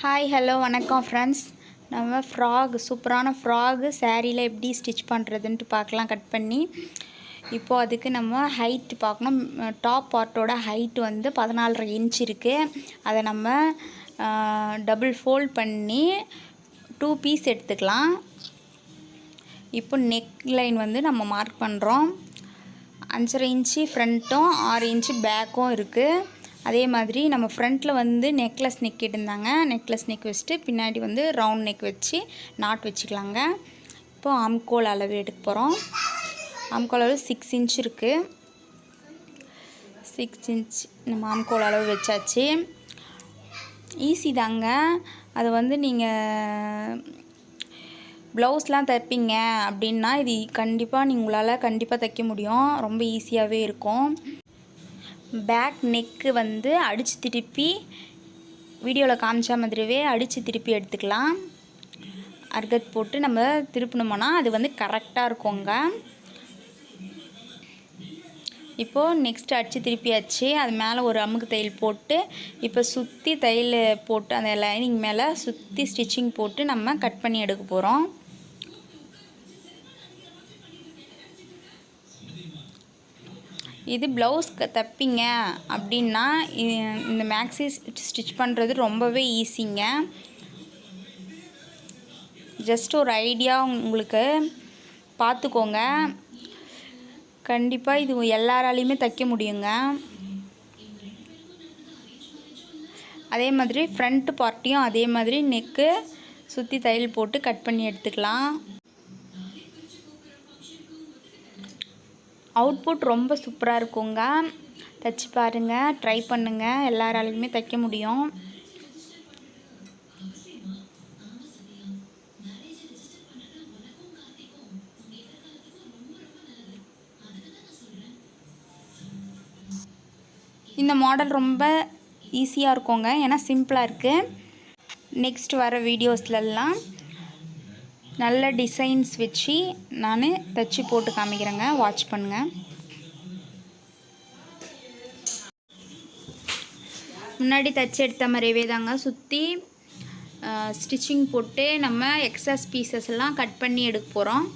Hi hello வணக்கம் friends. நம்ம சூப்பரான ஃப்ராக் சாரியில் எப்படி ஸ்டிச் பண்ணுறதுன்ட்டு பார்க்கலாம் கட் பண்ணி. இப்போது அதுக்கு நம்ம ஹைட் பார்க்கணும். டாப் பார்ட்டோட ஹைட் வந்து 14.5 இன்ச் இருக்குது. அதை நம்ம டபுள் ஃபோல்ட் பண்ணி 2 பீஸ் எடுத்துக்கலாம். இப்போ நெக் லைன் வந்து நம்ம மார்க் பண்ணுறோம். 5.5 இன்ச்சு ஃப்ரண்ட்டும் 6 இன்ச்சு பேக்கும் இருக்குது. அதே மாதிரி நம்ம ஃப்ரண்ட்டில் வந்து நெக்லஸ் நெக் கேட்டிருந்தாங்க. நெக்லஸ் நெக் வச்சுட்டு பின்னாடி வந்து ரவுண்ட் நெக் வச்சு நாட் வச்சுக்கலாங்க. இப்போது ஆம்கோல் அளவு எடுக்க போகிறோம். ஆம்கோல் அளவு 6 இன்ச் இருக்குது. 6 இன்ச் நம்ம ஆம்கோல் அளவு வச்சாச்சு. ஈஸி தாங்க. அது வந்து நீங்கள் ப்ளவுஸ்லாம் தைப்பீங்க அப்படின்னா இது கண்டிப்பாக உங்களால் கண்டிப்பாக தைக்க முடியும். ரொம்ப ஈஸியாகவே இருக்கும். பேக் நெக்கு வந்து அடித்து திருப்பி வீடியோவில் காமிச்ச மாதிரியே அடித்து திருப்பி எடுத்துக்கலாம். அர்கத் போட்டு நம்ம திருப்பினோம்னா அது வந்து கரெக்டாக இருக்குங்க. இப்போது நெக்ஸ்ட்டு அடித்து திருப்பியாச்சு. அது மேலே ஒரு அமுக்கு தையல் போட்டு இப்போ சுற்றி தையல் போட்டு அந்த லைனிங் மேலே சுற்றி ஸ்டிச்சிங் போட்டு நம்ம கட் பண்ணி எடுக்க போகிறோம். இது ப்ளவுஸ் தைப்பீங்க அப்படின்னா இந்த மேக்ஸி ஸ்டிச் பண்ணுறது ரொம்பவே ஈஸிங்க. ஜஸ்ட் ஒரு ஐடியா உங்களுக்கு பார்த்துக்கோங்க. கண்டிப்பாக இது எல்லாராலையுமே தைக்க முடியுங்க. அதே மாதிரி ஃப்ரண்ட் பார்ட்டையும் அதே மாதிரி நெக்கு சுற்றி தையல் போட்டு கட் பண்ணி எடுத்துக்கலாம். அவுட்புட் ரொம்ப சூப்பராக இருக்குங்க. தைச்சி பாருங்கள், ட்ரை பண்ணுங்கள். எல்லாராலையுமே தைக்க முடியும். இந்த மாடல் ரொம்ப ஈஸியாக இருக்குங்க. ஏன்னா சிம்பிளாக இருக்குது. நெக்ஸ்ட் வர வீடியோஸ்லலாம் நல்ல டிசைன்ஸ் வச்சு நான் தைச்சி போட்டு காமிக்கிறேங்க. வாட்ச் பண்ணுங்கள். முன்னாடி தைச்சி எடுத்த மாதிரியே தாங்க சுற்றி ஸ்டிச்சிங் போட்டு நம்ம எக்ஸஸ் பீசஸ் எல்லாம் கட் பண்ணி எடுக்க போகிறோம்.